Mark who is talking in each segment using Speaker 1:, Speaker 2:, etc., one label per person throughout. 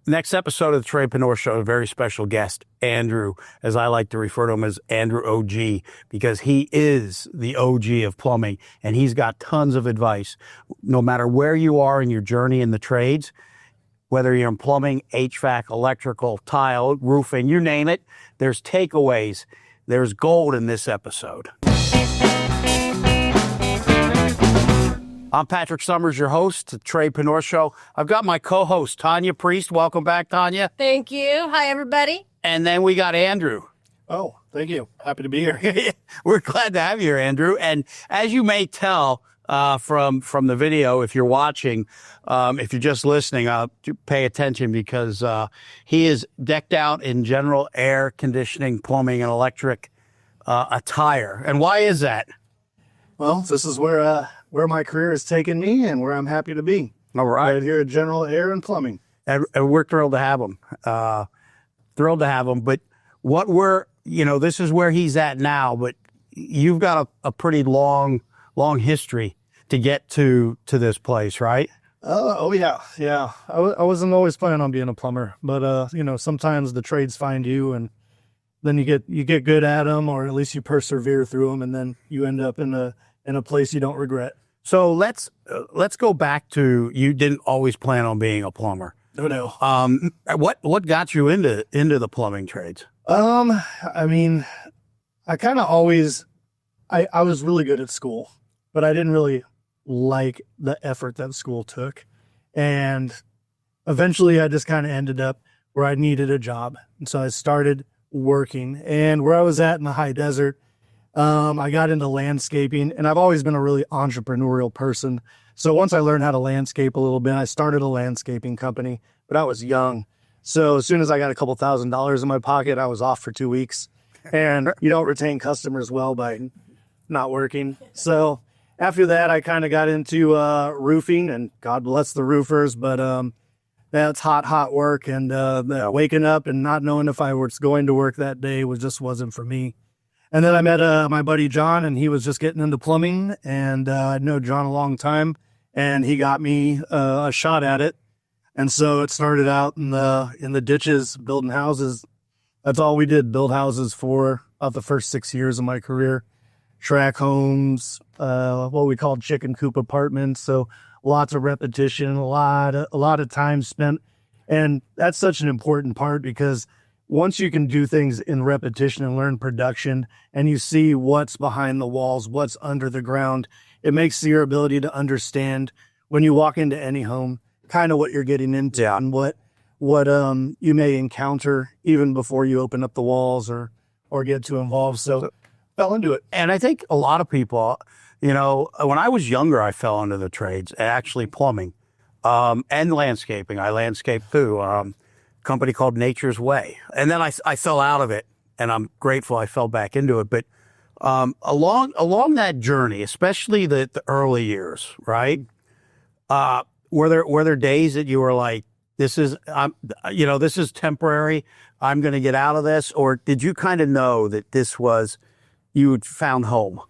Speaker 1: Next episode of the Tradepreneur Show, a very special guest, Andrew, as I like to refer to him as Andrew OG, because he is the OG of plumbing, and he's got tons of advice. No matter where you are in your journey in the trades, whether you're in plumbing, HVAC, electrical, tile, roofing, you name it, there's takeaways. There's gold in this episode. I'm Patrick Summers, your host, the Tradepreneur Show. I've got my co-host, Tanya Priest. Welcome back, Tanya.
Speaker 2: Thank you. Hi, everybody.
Speaker 1: And then we got Andrew.
Speaker 3: Oh, thank you. Happy to be here.
Speaker 1: We're glad to have you here, Andrew. And as you may tell from the video, if you're watching, if you're just listening, pay attention because he is decked out in general air conditioning, plumbing, and electric attire. And why is that?
Speaker 3: Well, this is where my career has taken me and where I'm happy to be.
Speaker 1: All right.
Speaker 3: Here at General Air and Plumbing.
Speaker 1: And we're thrilled to have him. But this is where he's at now, but you've got a pretty long history to get to this place, right?
Speaker 3: Oh yeah. Yeah. I wasn't always planning on being a plumber, but sometimes the trades find you and then you get good at them, or at least you persevere through them, and then you end up in a place you don't regret.
Speaker 1: So let's go back to, you didn't always plan on being a plumber.
Speaker 3: No.
Speaker 1: What got you into the plumbing trades?
Speaker 3: I mean, I kind of always, I was really good at school, but I didn't really like the effort that school took. And eventually I just kind of ended up where I needed a job. And so I started working, and where I was at in the high desert, I got into landscaping, and I've always been a really entrepreneurial person. So once I learned how to landscape a little bit, I started a landscaping company, but I was young. So as soon as I got a couple $1,000s in my pocket, I was off for 2 weeks. And you don't retain customers well by not working. So after that, I kind of got into roofing, and God bless the roofers, but that's hot work. And waking up and not knowing if I was going to work that day wasn't for me. And then I met my buddy John, and he was just getting into plumbing, and I'd known John a long time, and he got me a shot at it. And so it started out in the ditches, building houses. That's all we did, build houses for about the first 6 years of my career. Track homes, what we called chicken coop apartments. So lots of repetition, a lot of time spent. And that's such an important part, because once you can do things in repetition and learn production, and you see what's behind the walls, what's under the ground, it makes your ability to understand when you walk into any home, kind of what you're getting into and what you may encounter even before you open up the walls or get too involved. So fell into it.
Speaker 1: And I think a lot of people, when I was younger, I fell into the trades, actually plumbing and landscaping. I landscaped too. Company called Nature's Way. And then I fell out of it, and I'm grateful I fell back into it. But along that journey, especially the early years, right? Were there days that you were like, this is temporary, I'm going to get out of this? Or did you kind of know that you had found home?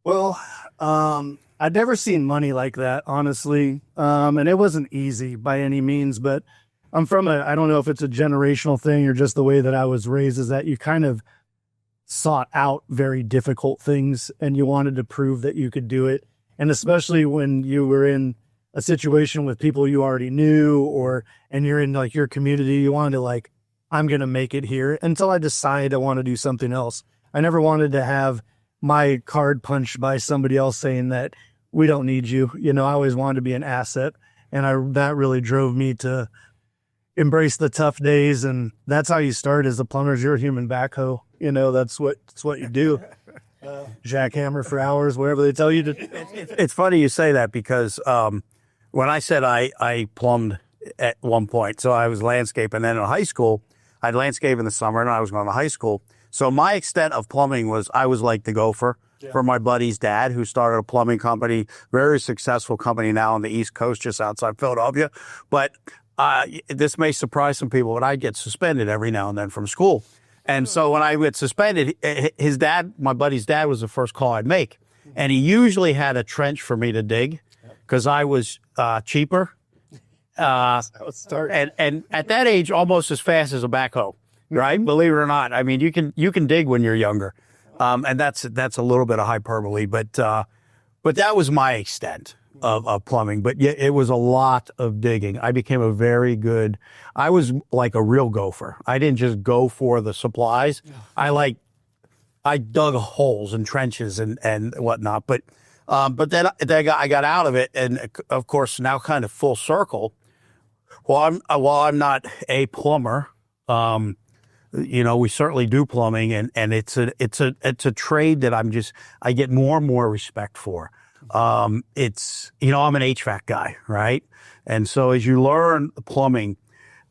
Speaker 3: Well, I'd never seen money like that, honestly. And it wasn't easy by any means, but I'm from I don't know if it's a generational thing or just the way that I was raised, is that you kind of sought out very difficult things and you wanted to prove that you could do it. And especially when you were in a situation with people you already knew, and you're in like your community, you wanted to I'm going to make it here until I decide I want to do something else. I never wanted to have my card punched by somebody else saying that we don't need you. I always wanted to be an asset. And that really drove me to embrace the tough days. And that's how you start as a plumber. You're a human backhoe. That's what you do. Jackhammer for hours, wherever they tell you to.
Speaker 1: It's funny you say that, because when I said I plumbed at one point, so I was landscaping. Then in high school, I'd landscape in the summer, and I was going to high school. So my extent of plumbing was, I was like the gopher for my buddy's dad, who started a plumbing company, very successful company now on the East Coast, just outside Philadelphia. But this may surprise some people, but I'd get suspended every now and then from school. And so when I get suspended, his dad, my buddy's dad, was the first call I'd make. And he usually had a trench for me to dig, because I was cheaper
Speaker 3: Let's start.
Speaker 1: and at that age, almost as fast as a backhoe, right? Believe it or not. I mean, you can dig when you're younger, and that's a little bit of hyperbole, but that was my extent of plumbing. But yeah, it was a lot of digging. I became I was like a real gopher. I didn't just go for the supplies. I dug holes and trenches and whatnot. But then I got out of it, and of course now kind of full circle. While I'm not a plumber, we certainly do plumbing, and it's a trade that I get more and more respect for. I'm an HVAC guy, right? And so as you learn plumbing,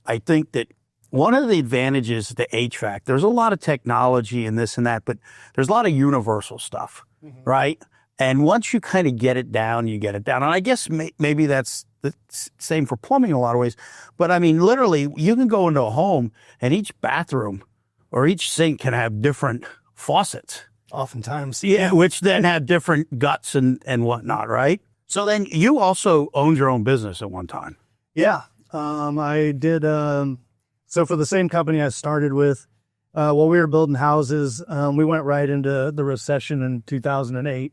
Speaker 1: I think that one of the advantages to HVAC, there's a lot of technology and this and that, but there's a lot of universal stuff, right? And once you kind of get it down, you get it down. And I guess maybe that's the same for plumbing in a lot of ways. But I mean, literally, you can go into a home and each bathroom or each sink can have different faucets.
Speaker 3: Oftentimes.
Speaker 1: Yeah, which then have different guts and whatnot, right? So then you also owned your own business at one time.
Speaker 3: Yeah. I did. So for the same company I started with, while we were building houses, we went right into the recession in 2008.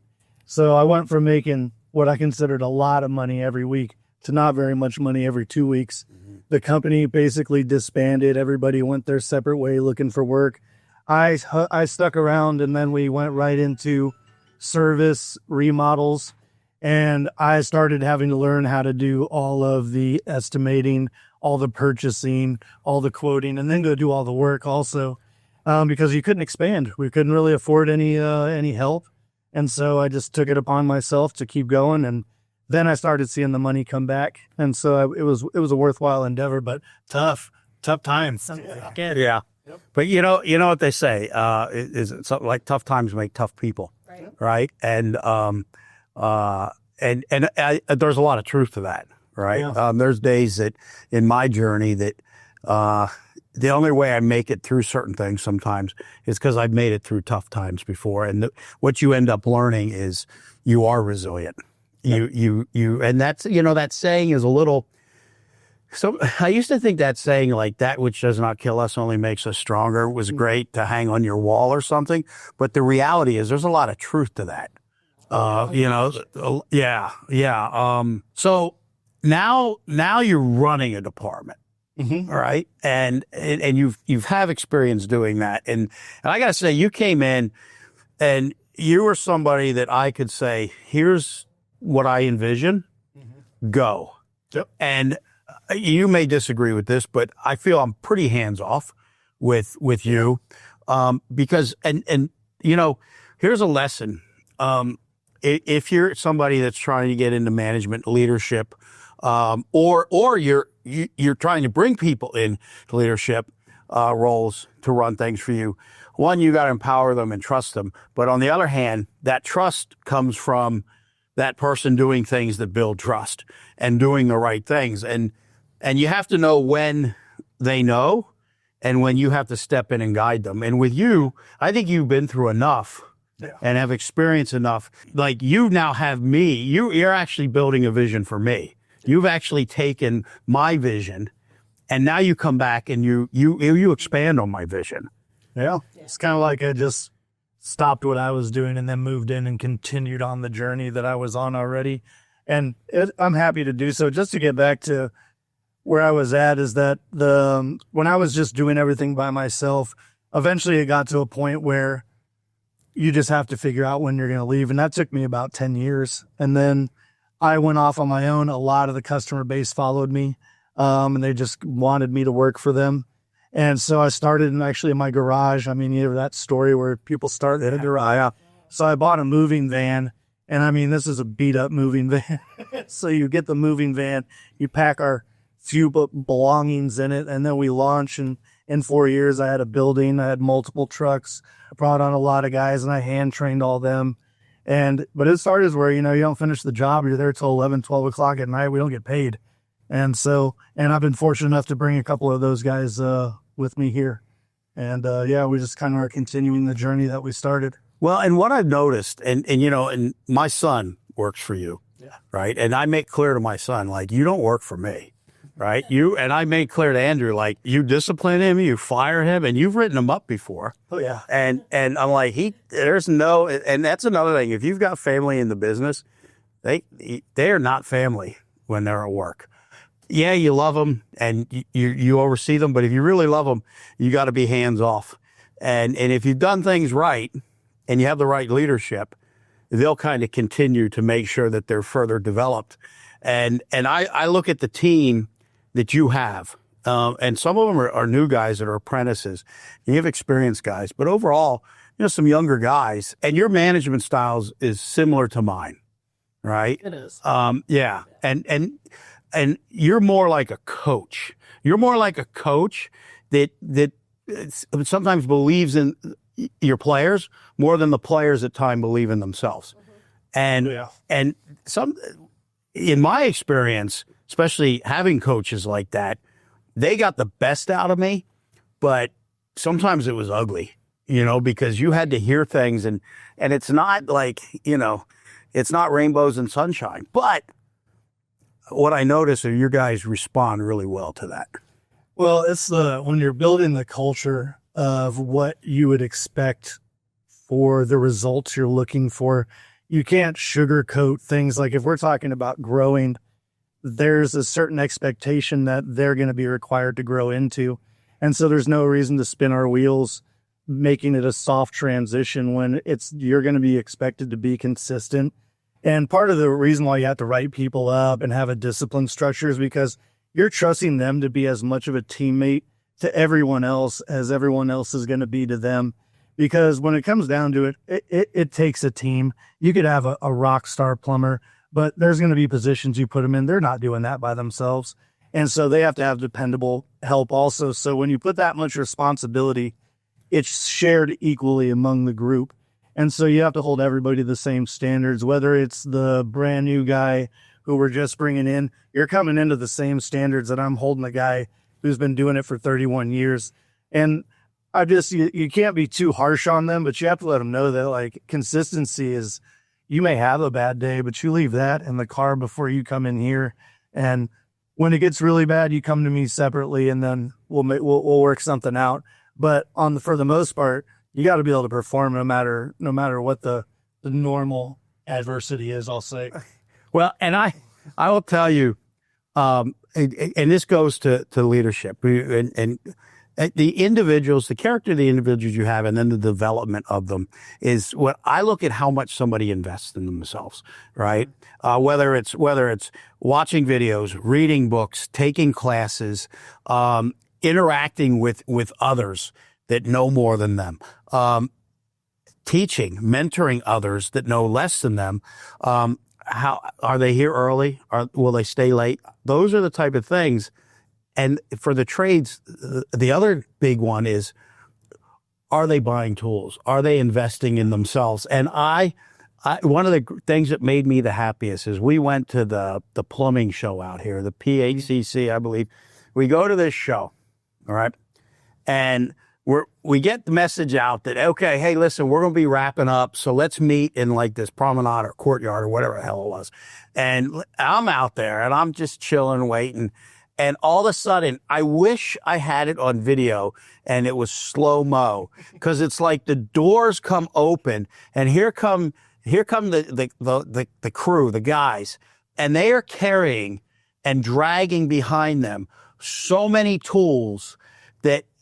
Speaker 3: So I went from making what I considered a lot of money every week to not very much money every 2 weeks. The company basically disbanded. Everybody went their separate way looking for work. I stuck around, and then we went right into service remodels, and I started having to learn how to do all of the estimating, all the purchasing, all the quoting, and then go do all the work also, because you couldn't expand. We couldn't really afford any help. And so I just took it upon myself to keep going. And then I started seeing the money come back. And so it was a worthwhile endeavor, but tough times.
Speaker 1: Yeah. Yep. But you know what they say, is something like tough times make tough people. Right. And there's a lot of truth to that. Right. Yeah. There's days that in my journey that, the only way I make it through certain things sometimes is because I've made it through tough times before. And what you end up learning is you are resilient. Yep. And that's, that saying is a little, so I used to think that saying like that which does not kill us only makes us stronger was great to hang on your wall or something. But the reality is there's a lot of truth to that. Yeah. So now you're running a department. Mm-hmm. All right. And you've have experience doing that. And I got to say, you came in and you were somebody that I could say, here's what I envision, go. Yep. And you may disagree with this, but I feel I'm pretty hands off with you. Because, here's a lesson. If you're somebody that's trying to get into management leadership, or you're trying to bring people in to leadership roles to run things for you. One, you got to empower them and trust them. But on the other hand, that trust comes from that person doing things that build trust and doing the right things. And you have to know when they know and when you have to step in and guide them. And with you, I think you've been through enough and have experienced enough. Like you now have me. You're actually building a vision for me. You've actually taken my vision, and now you come back and you expand on my vision.
Speaker 3: Yeah. It's kind of like I just stopped what I was doing and then moved in and continued on the journey that I was on already. And I'm happy to do so. Just to get back to where I was at is that when I was just doing everything by myself, eventually it got to a point where you just have to figure out when you're going to leave. And that took me about 10 years. And then I went off on my own. A lot of the customer base followed me, and they just wanted me to work for them. And so I started in my garage. I mean, you know that story where people start in a garage. Yeah. So I bought a moving van, and I mean, this is a beat up moving van. So you get the moving van, you pack our few belongings in it, and then we launch. And in 4 years, I had a building. I had multiple trucks. I brought on a lot of guys, and I hand trained all them. But it started where, you don't finish the job. You're there till 11, 12 o'clock at night. We don't get paid. And I've been fortunate enough to bring a couple of those guys with me here. And we just kind of are continuing the journey that we started.
Speaker 1: Well, and what I've noticed, and my son works for you, right? And I make clear to my son, like, you don't work for me. right? And I made clear to Andrew, like, you discipline him, you fire him, and you've written him up before.
Speaker 3: Oh yeah.
Speaker 1: And I'm like, and that's another thing. If you've got family in the business, they are not family when they're at work. Yeah, you love them and you oversee them, but if you really love them, you got to be hands off. And if you've done things right and you have the right leadership, they'll kind of continue to make sure that they're further developed. And I look at the team that you have, and some of them are new guys that are apprentices. You have experienced guys, but overall, some younger guys, and your management styles is similar to mine, right?
Speaker 3: It is.
Speaker 1: Yeah. And you're more like a coach. You're more like a coach that sometimes believes in your players more than the players at times believe in themselves. And in my experience, especially having coaches like that, they got the best out of me, but sometimes it was ugly, because you had to hear things and it's not like, it's not rainbows and sunshine. But what I notice is your guys respond really well to that.
Speaker 3: Well, it's when you're building the culture of what you would expect for the results you're looking for, you can't sugarcoat things. Like if we're talking about growing, there's a certain expectation that they're going to be required to grow into. And so there's no reason to spin our wheels, making it a soft transition when you're going to be expected to be consistent. And part of the reason why you have to write people up and have a discipline structure is because you're trusting them to be as much of a teammate to everyone else as everyone else is going to be to them. Because when it comes down to it, it takes a team. You could have a rock star plumber, but there's going to be positions you put them in. They're not doing that by themselves. And so they have to have dependable help also. So when you put that much responsibility, it's shared equally among the group. And so you have to hold everybody to the same standards, whether it's the brand new guy who we're just bringing in, you're coming into the same standards that I'm holding the guy who's been doing it for 31 years. And you can't be too harsh on them, but you have to let them know that like consistency is, you may have a bad day, but you leave that in the car before you come in here. And when it gets really bad, you come to me separately and then we'll work something out. But for the most part, you got to be able to perform no matter what the normal adversity is, I'll say.
Speaker 1: Well, and I will tell you, and this goes to leadership and the individuals, the character of the individuals you have, and then the development of them is what I look at how much somebody invests in themselves, right? Whether it's watching videos, reading books, taking classes, interacting with others that know more than them, teaching, mentoring others that know less than them. How are they here early? Will they stay late? Those are the type of things. And for the trades, the other big one is, are they buying tools? Are they investing in themselves? And one of the things that made me the happiest is we went to the plumbing show out here, the PHCC, I believe. We go to this show, all right? And we get the message out that, okay, hey, listen, we're going to be wrapping up. So let's meet in like this promenade or courtyard or whatever the hell it was. And I'm out there and I'm just chilling, waiting. And all of a sudden, I wish I had it on video and it was slow-mo, because it's like the doors come open and here come the crew, the guys, and they are carrying and dragging behind them so many tools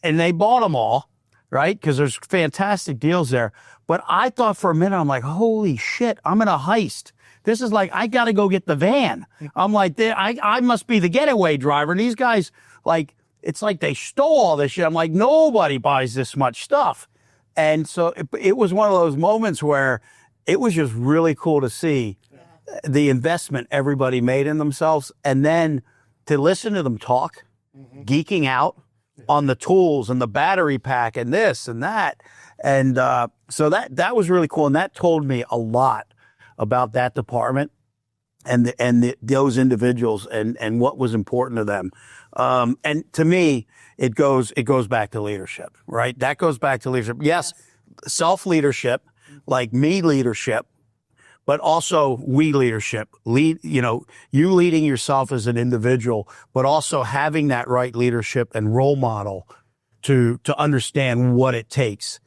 Speaker 1: and they bought them all, right? Because there's fantastic deals there. But I thought for a minute, I'm like, holy shit, I'm in a heist. This is like, I got to go get the van. I'm like, I must be the getaway driver. And these guys, like, it's like they stole all this shit. I'm like, nobody buys this much stuff. And so it was one of those moments where it was just really cool to see the investment everybody made in themselves. And then to listen to them talk, geeking out on the tools and the battery pack and this and that. And so that was really cool. And that told me a lot about that department and those individuals and what was important to them. And to me, it goes back to leadership, right? That goes back to leadership. Yes, self-leadership, like me leadership, but also we leadership, you leading yourself as an individual, but also having that right leadership and role model to understand what it takes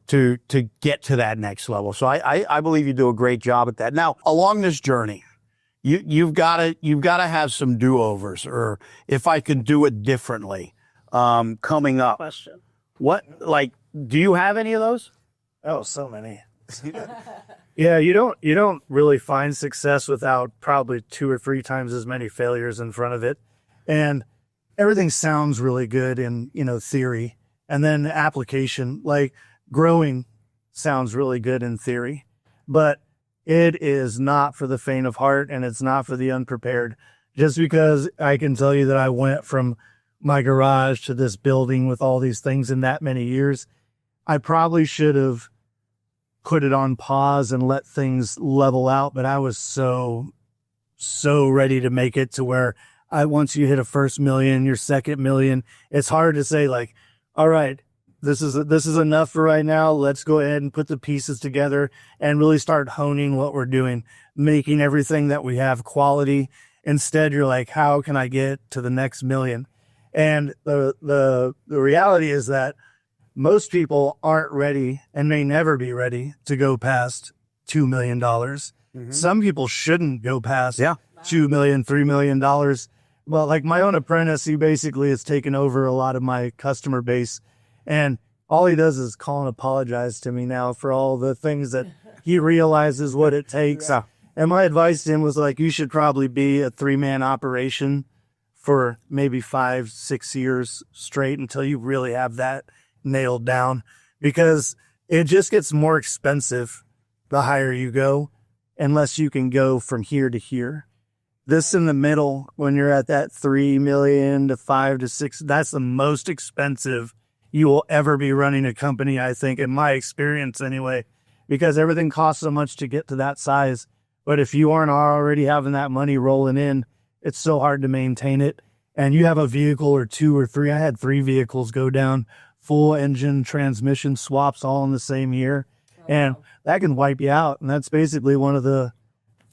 Speaker 1: to get to that next level. So I believe you do a great job at that. Now, along this journey, you've got to have some do-overs, or if I could do it differently, coming up.
Speaker 2: Question.
Speaker 1: Do you have any of those?
Speaker 3: Oh, so many. Yeah, you don't really find success without probably 2 or 3 times as many failures in front of it. And everything sounds really good in, theory. And then application, like growing sounds really good in theory, but it is not for the faint of heart, and it's not for the unprepared. Just because I can tell you that I went from my garage to this building with all these things in that many years, I probably should have put it on pause and let things level out. But I was so ready to make it to where once you hit a first million, your second million, it's hard to say like, all right, this is enough for right now. Let's go ahead and put the pieces together and really start honing what we're doing, making everything that we have quality. Instead, you're like, how can I get to the next million? And the reality is that most people aren't ready and may never be ready to go past $2 million. Mm-hmm. Some people shouldn't go past $2 million, $3 million. Well, like my own apprentice, he basically has taken over a lot of my customer base, and all he does is call and apologize to me now for all the things that he realizes what it takes.
Speaker 1: Yeah.
Speaker 3: And my advice to him was like, you should probably be a 3-man operation for maybe 5-6 years straight until you really have that nailed down, because it just gets more expensive the higher you go, unless you can go from here to here. This in the middle, when you're at that 3 million to 5 to 6, that's the most expensive you will ever be running a company, I think, in my experience anyway, because everything costs so much to get to that size. But if you aren't already having that money rolling in, it's so hard to maintain it. And you have a vehicle or 2 or 3. I had 3 vehicles go down, full engine transmission swaps all in the same year. And that can wipe you out. And that's basically one of the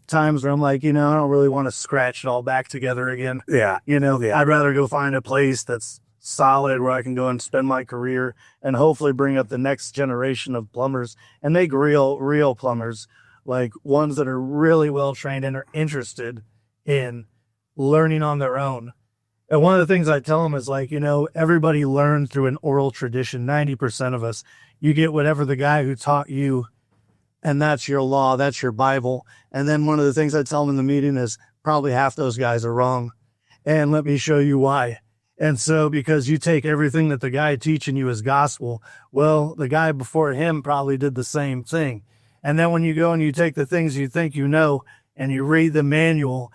Speaker 3: times where I'm like, I don't really want to scratch it all back together again.
Speaker 1: Yeah.
Speaker 3: I'd rather go find a place that's solid where I can go and spend my career and hopefully bring up the next generation of plumbers and make real plumbers, like ones that are really well trained and are interested in learning on their own. And one of the things I tell them is like, everybody learns through an oral tradition. 90% of us, you get whatever the guy who taught you, and that's your law, that's your Bible. And then one of the things I tell them in the meeting is probably half those guys are wrong. And let me show you why. And so because you take everything that the guy teaching you as gospel, well, the guy before him probably did the same thing. And then when you go and you take the things you think you know and you read the manual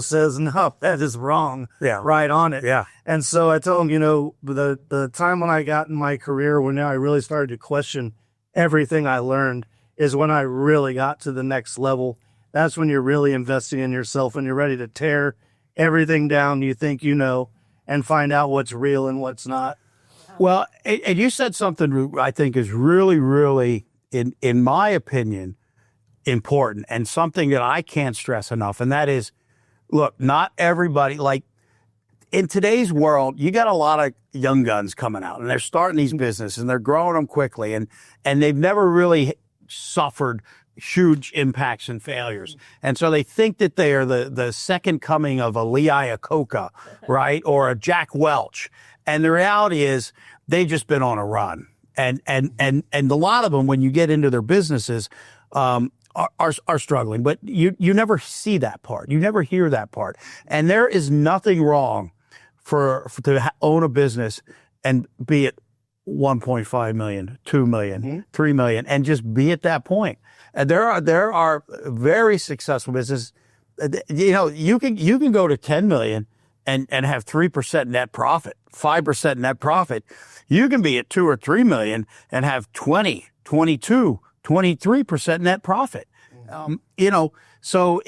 Speaker 3: says, no, that is wrong.
Speaker 1: Yeah.
Speaker 3: Right on it.
Speaker 1: Yeah.
Speaker 3: And so I tell them, the time when I got in my career, when now I really started to question everything I learned, is when I really got to the next level. That's when you're really investing in yourself and you're ready to tear everything down you think you know and find out what's real and what's not.
Speaker 1: Well, and you said something I think is really, really, in my opinion, important, and something that I can't stress enough. And that is, look, not everybody, like in today's world, you got a lot of young guns coming out and they're starting these businesses and they're growing them quickly. And they've never really suffered huge impacts and failures. And so they think that they are the second coming of a Lee Iacocca, right? Or a Jack Welch. And the reality is they've just been on a run. And a lot of them, when you get into their businesses, are struggling, but you never see that part. You never hear that part. And there is nothing wrong to own a business and be it 1.5 million, 2 million, 3 million, and just be at that point. And there are very successful businesses. You can go to 10 million and have 3% net profit, 5% net profit. You can be at 2 or 3 million and have 20, 22, 23% net profit. So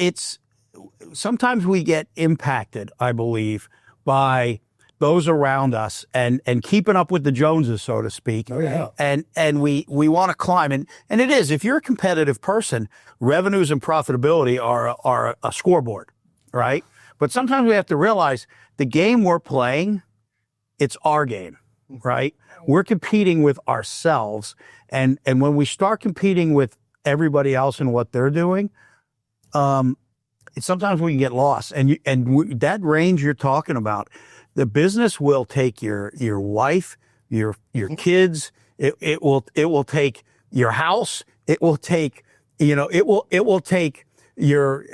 Speaker 1: sometimes we get impacted, I believe, by those around us and keeping up with the Joneses, so to speak.
Speaker 3: Oh, yeah.
Speaker 1: And we want to climb. And it is, if you're a competitive person, revenues and profitability are a scoreboard, right? But sometimes we have to realize the game we're playing, it's our game, right? We're competing with ourselves. And when we start competing with everybody else and what they're doing, sometimes we can get lost. That range you're talking about, the business will take your wife, your kids. It will take your house. It will take, it will take your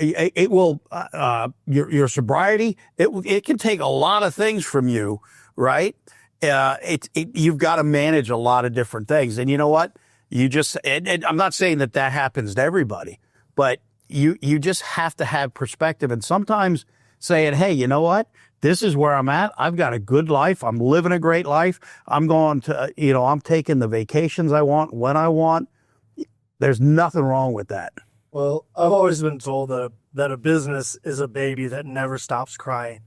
Speaker 1: sobriety. It can take a lot of things from you, right? You've got to manage a lot of different things. And you know what? And I'm not saying that happens to everybody, but you just have to have perspective. And sometimes saying, hey, you know what? This is where I'm at. I've got a good life. I'm living a great life. I'm going to, I'm taking the vacations I want when I want. There's nothing wrong with that.
Speaker 3: Well, I've always been told that a business is a baby that never stops crying.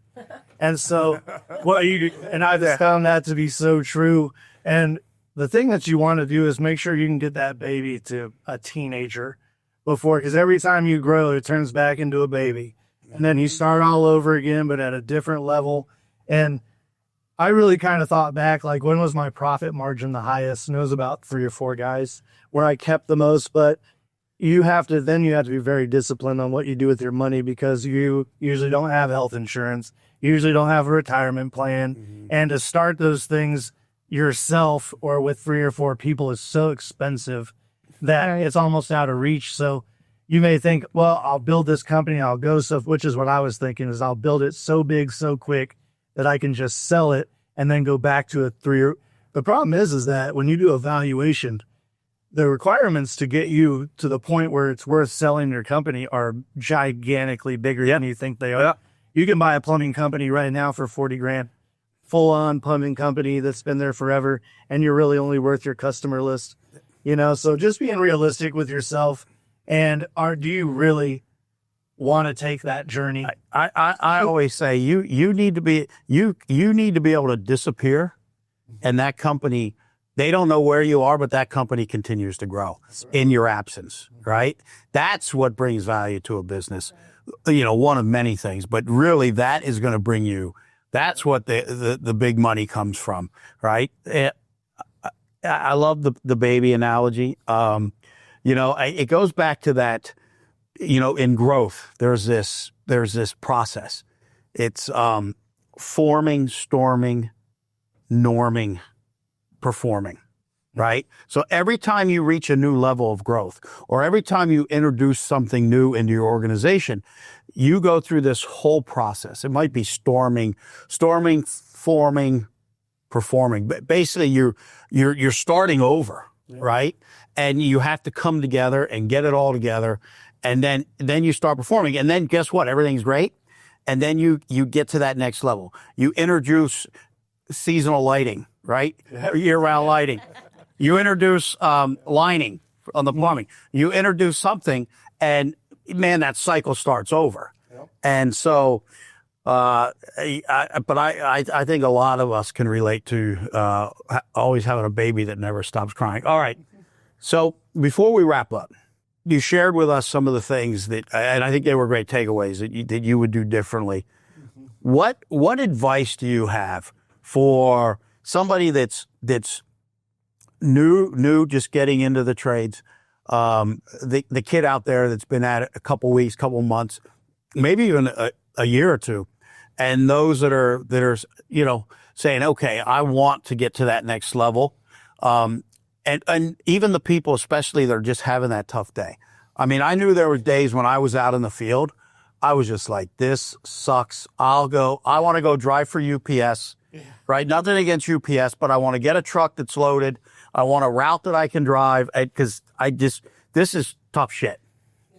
Speaker 3: And so I've just found that to be so true. And the thing that you want to do is make sure you can get that baby to a teenager because every time you grow, it turns back into a baby. And then you start all over again, but at a different level. And I really kind of thought back, like, when was my profit margin the highest? And it was about 3 or 4 guys where I kept the most. But you have to be very disciplined on what you do with your money, because you usually don't have health insurance. You usually don't have a retirement plan. Mm-hmm. And to start those things yourself or with 3 or 4 people is so expensive that it's almost out of reach. So you may think, well, I'll build this company, I'll go stuff, which is what I was thinking, is I'll build it so big, so quick that I can just sell it and then go back to a 3. The problem is that when you do a valuation, the requirements to get you to the point where it's worth selling your company are gigantically bigger than you think they are. Yeah. You can buy a plumbing company right now for $40,000, full-on plumbing company that's been there forever, and you're really only worth your customer list. So just being realistic with yourself. And do you really want to take that journey?
Speaker 1: I always say you need to be able to disappear, and that company, they don't know where you are, but that company continues to grow in your absence, right? That's what brings value to a business. One of many things, but really that is going to bring you. That's what the big money comes from, right? I love the baby analogy. It goes back to that, in growth, there's this process. It's forming, storming, norming, performing, right? So every time you reach a new level of growth, or every time you introduce something new into your organization, you go through this whole process. It might be storming, forming, performing. But basically, you're starting over, right? And you have to come together and get it all together. And then you start performing. And then guess what? Everything's great. And then you get to that next level. You introduce seasonal lighting, right? Year-round lighting. You introduce lining on the plumbing. You introduce something, and man, that cycle starts over. Yep. And so, I think a lot of us can relate to always having a baby that never stops crying. All right. So before we wrap up, you shared with us some of the things and I think they were great takeaways that you would do differently. Mm-hmm. What advice do you have for somebody that's new, just getting into the trades? The kid out there that's been at it a couple weeks, couple months, maybe even a year or two, and those that are saying, okay, I want to get to that next level. And even the people, especially that are just having that tough day. I mean, I knew there were days when I was out in the field, I was just like, this sucks. I want to go drive for UPS, right? Nothing against UPS, but I want to get a truck that's loaded. I want a route that I can drive, because this is tough shit.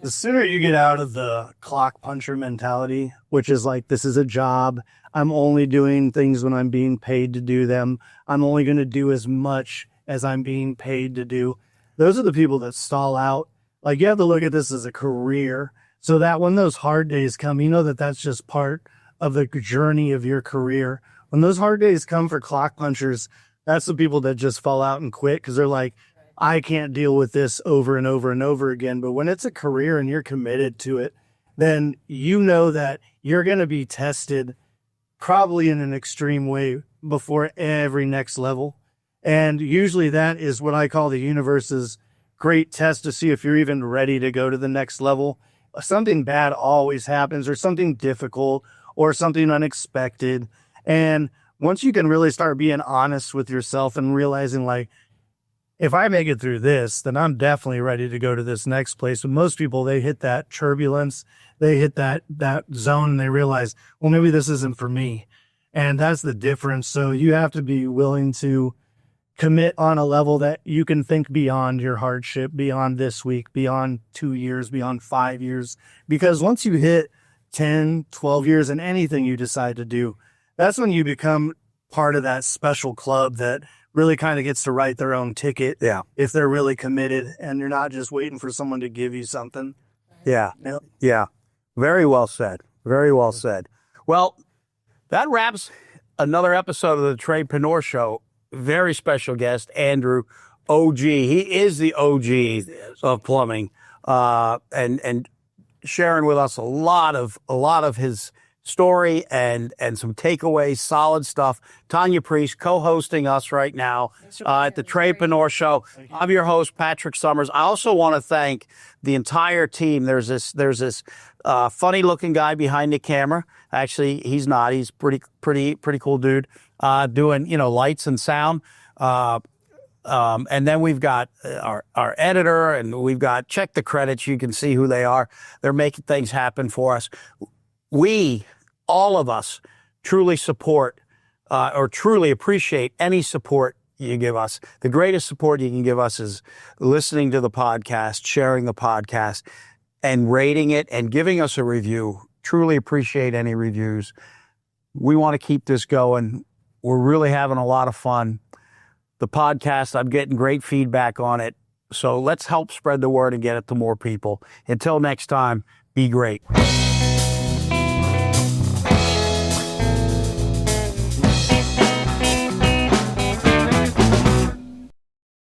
Speaker 3: The sooner you get out of the clock puncher mentality, which is like, this is a job, I'm only doing things when I'm being paid to do them, I'm only going to do as much as I'm being paid to do. Those are the people that stall out. Like, you have to look at this as a career, so that when those hard days come, you know that that's just part of the journey of your career, when those hard days come for clock punchers, that's the people that just fall out and quit because they're like, I can't deal with this over and over and over again. But when it's a career and you're committed to it, then you know that you're going to be tested probably in an extreme way before every next level. And usually that is what I call the universe's great test to see if you're even ready to go to the next level. Something bad always happens, or something difficult, or something unexpected. And once you can really start being honest with yourself and realizing, like, if I make it through this, then I'm definitely ready to go to this next place. But most people, they hit that turbulence, they hit that zone, and they realize, well, maybe this isn't for me. And that's the difference. So you have to be willing to commit on a level that you can think beyond your hardship, beyond this week, beyond 2 years, beyond 5 years. Because once you hit 10, 12 years in anything you decide to do, that's when you become part of that special club that really kind of gets to write their own ticket.
Speaker 1: Yeah.
Speaker 3: If they're really committed and you're not just waiting for someone to give you something.
Speaker 1: Yeah.
Speaker 3: Yep.
Speaker 1: Yeah. Very well said. Very well said. Well, that wraps another episode of the Tradepreneur Show. Very special guest, Andrew OG. He is the OG of plumbing, and sharing with us a lot of his story and some takeaways, solid stuff. Tanya Priest co-hosting us right now at the Tradepreneur Show. I'm your host, Patrick Summers. I also want to thank the entire team. There's this funny looking guy behind the camera. Actually, he's not. He's pretty cool dude. Doing, lights and sound. And then we've got our editor, and we've got, check the credits. You can see who they are. They're making things happen for us. We, all of us, truly support or truly appreciate any support you give us. The greatest support you can give us is listening to the podcast, sharing the podcast, and rating it and giving us a review. Truly appreciate any reviews. We want to keep this going. We're really having a lot of fun. The podcast, I'm getting great feedback on it. So let's help spread the word and get it to more people. Until next time, be great.